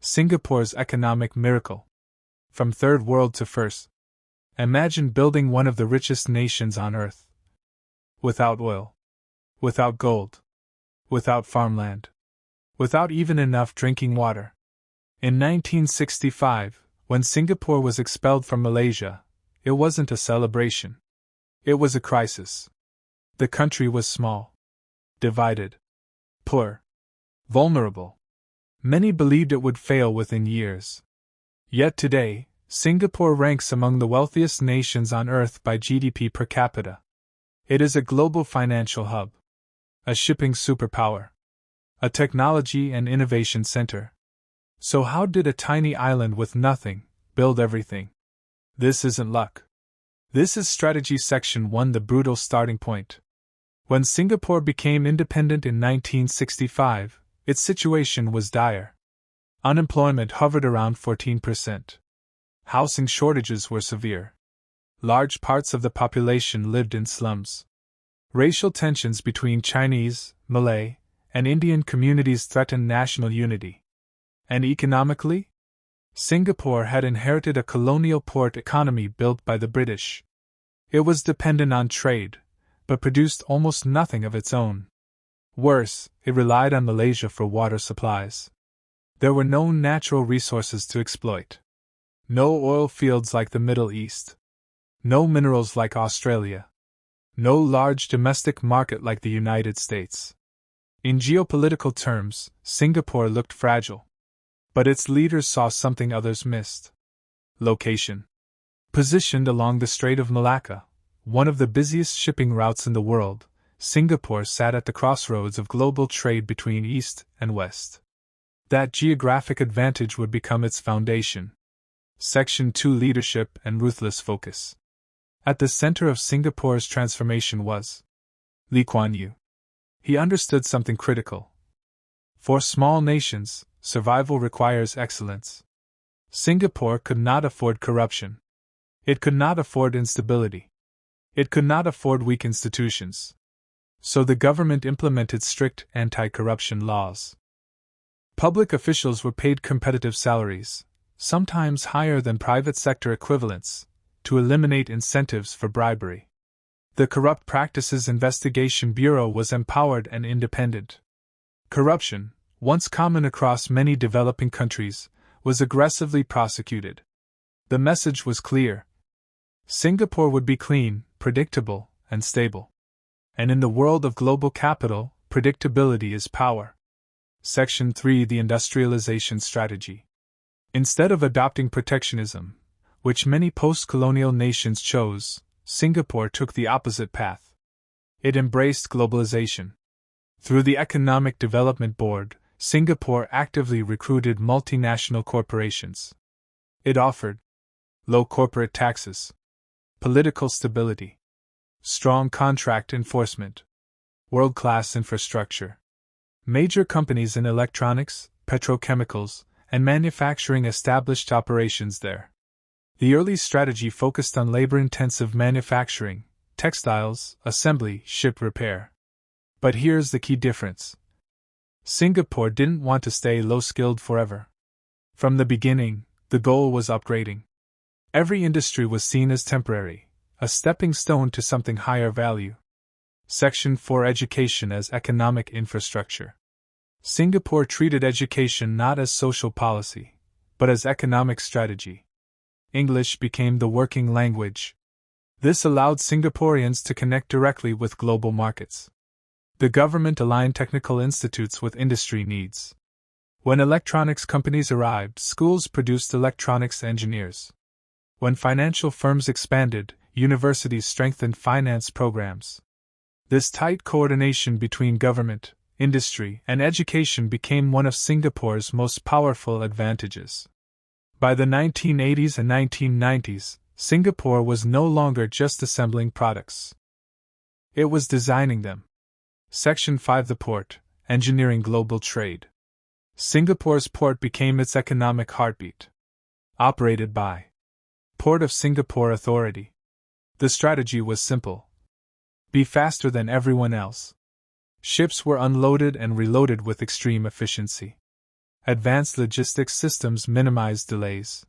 Singapore's economic miracle. From third world to first. Imagine building one of the richest nations on earth. Without oil. Without gold. Without farmland. Without even enough drinking water. In 1965, when Singapore was expelled from Malaysia, it wasn't a celebration. It was a crisis. The country was small, divided, poor, vulnerable. Many believed it would fail within years. Yet today, Singapore ranks among the wealthiest nations on earth by GDP per capita. It is a global financial hub, a shipping superpower, a technology and innovation center. So how did a tiny island with nothing build everything? This isn't luck. This is strategy. Section 1. The brutal starting point. When Singapore became independent in 1965, its situation was dire. Unemployment hovered around 14%. Housing shortages were severe. Large parts of the population lived in slums. Racial tensions between Chinese, Malay, and Indian communities threatened national unity. And economically? Singapore had inherited a colonial port economy built by the British. It was dependent on trade, but produced almost nothing of its own. Worse, it relied on Malaysia for water supplies. There were no natural resources to exploit. No oil fields like the Middle East. No minerals like Australia. No large domestic market like the United States. In geopolitical terms, Singapore looked fragile. But its leaders saw something others missed. Location. Positioned along the Strait of Malacca, one of the busiest shipping routes in the world, Singapore sat at the crossroads of global trade between East and West. That geographic advantage would become its foundation. Section 2. Leadership and ruthless focus. At the center of Singapore's transformation was Lee Kuan Yew. He understood something critical. For small nations, survival requires excellence. Singapore could not afford corruption. It could not afford instability. It could not afford weak institutions. So the government implemented strict anti-corruption laws. Public officials were paid competitive salaries, sometimes higher than private sector equivalents, to eliminate incentives for bribery. The Corrupt Practices Investigation Bureau was empowered and independent. Corruption, once common across many developing countries, was aggressively prosecuted. The message was clear. Singapore would be clean, predictable, and stable. And in the world of global capital, predictability is power. Section 3. The industrialization strategy. Instead of adopting protectionism, which many post-colonial nations chose, Singapore took the opposite path. It embraced globalization. Through the Economic Development Board, Singapore actively recruited multinational corporations. It offered low corporate taxes, political stability, strong contract enforcement, world-class infrastructure. Major companies in electronics, petrochemicals, and manufacturing established operations there. The early strategy focused on labor-intensive manufacturing, textiles, assembly, ship repair. But here's the key difference. Singapore didn't want to stay low-skilled forever. From the beginning, the goal was upgrading. Every industry was seen as temporary, a stepping stone to something higher value. Section 4. Education as economic infrastructure. Singapore treated education not as social policy, but as economic strategy. English became the working language. This allowed Singaporeans to connect directly with global markets. The government aligned technical institutes with industry needs. When electronics companies arrived, schools produced electronics engineers. When financial firms expanded, universities strengthened finance programs. This tight coordination between government, industry, and education became one of Singapore's most powerful advantages. By the 1980s and 1990s, Singapore was no longer just assembling products. It was designing them. Section 5. The port, engineering global trade. Singapore's port became its economic heartbeat. Operated by Port of Singapore Authority. The strategy was simple. Be faster than everyone else. Ships were unloaded and reloaded with extreme efficiency. Advanced logistics systems minimized delays.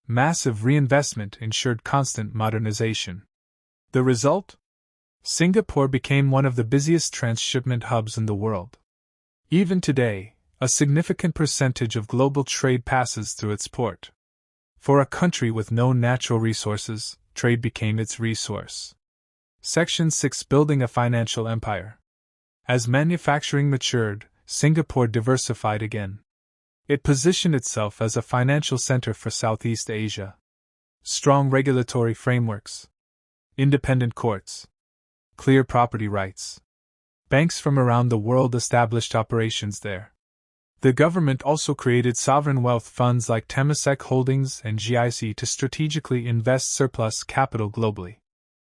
Massive reinvestment ensured constant modernization. The result? Singapore became one of the busiest transshipment hubs in the world. Even today, a significant percentage of global trade passes through its port. For a country with no natural resources, trade became its resource. Section 6: Building a financial empire. As manufacturing matured, Singapore diversified again. It positioned itself as a financial center for Southeast Asia. Strong regulatory frameworks, independent courts, clear property rights. Banks from around the world established operations there. The government also created sovereign wealth funds like Temasek Holdings and GIC to strategically invest surplus capital globally.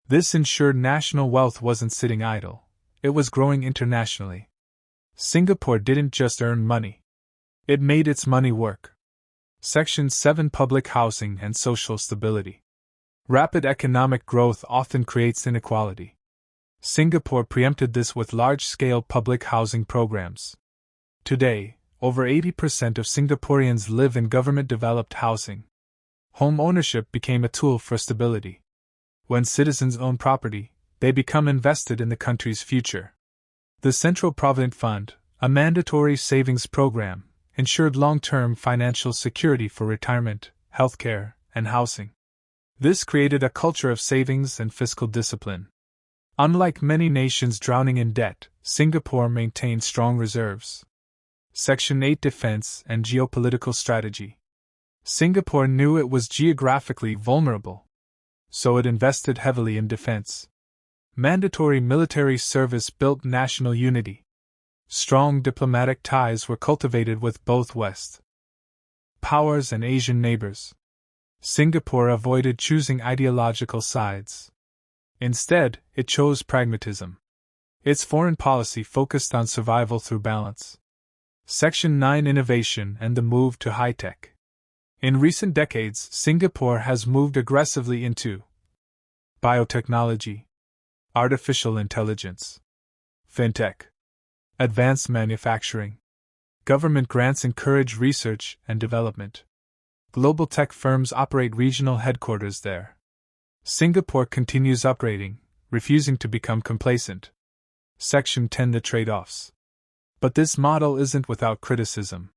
This ensured national wealth wasn't sitting idle, it was growing internationally. Singapore didn't just earn money. It made its money work. Section 7: Public housing and social stability. Rapid economic growth often creates inequality. Singapore preempted this with large-scale public housing programs. Today, over 80% of Singaporeans live in government-developed housing. Home ownership became a tool for stability. When citizens own property, they become invested in the country's future. The Central Provident Fund, a mandatory savings program, ensured long-term financial security for retirement, healthcare, and housing. This created a culture of savings and fiscal discipline. Unlike many nations drowning in debt, Singapore maintained strong reserves. Section 8: Defense and geopolitical strategy. Singapore knew it was geographically vulnerable, so it invested heavily in defense. Mandatory military service built national unity. Strong diplomatic ties were cultivated with both West powers and Asian neighbors. Singapore avoided choosing ideological sides. Instead, it chose pragmatism. Its foreign policy focused on survival through balance. Section 9: Innovation and the move to high-tech. In recent decades, Singapore has moved aggressively into biotechnology, artificial intelligence, fintech, advanced manufacturing. Government grants encourage research and development. Global tech firms operate regional headquarters there. Singapore continues upgrading, refusing to become complacent. Section 10: The trade-offs. But this model isn't without criticism.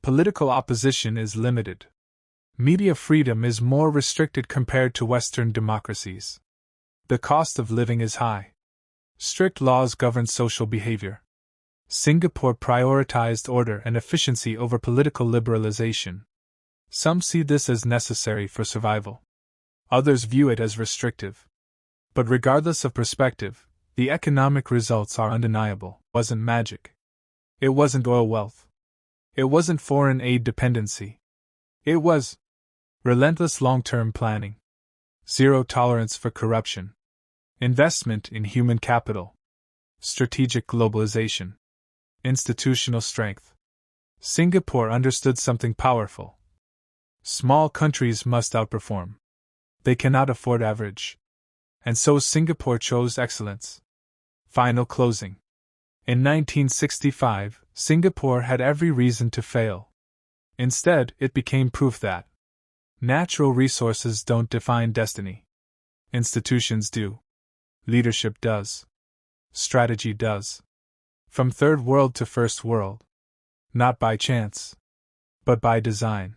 Political opposition is limited. Media freedom is more restricted compared to Western democracies. The cost of living is high. Strict laws govern social behavior. Singapore prioritized order and efficiency over political liberalization. Some see this as necessary for survival. Others view it as restrictive. But regardless of perspective, the economic results are undeniable. It wasn't magic. It wasn't oil wealth. It wasn't foreign aid dependency. It was relentless long-term planning. Zero tolerance for corruption. Investment in human capital. Strategic globalization. Institutional strength. Singapore understood something powerful. Small countries must outperform. They cannot afford average. And so Singapore chose excellence. Final closing. In 1965, Singapore had every reason to fail. Instead, it became proof that natural resources don't define destiny. Institutions do. Leadership does. Strategy does. From third world to first world. Not by chance, but by design.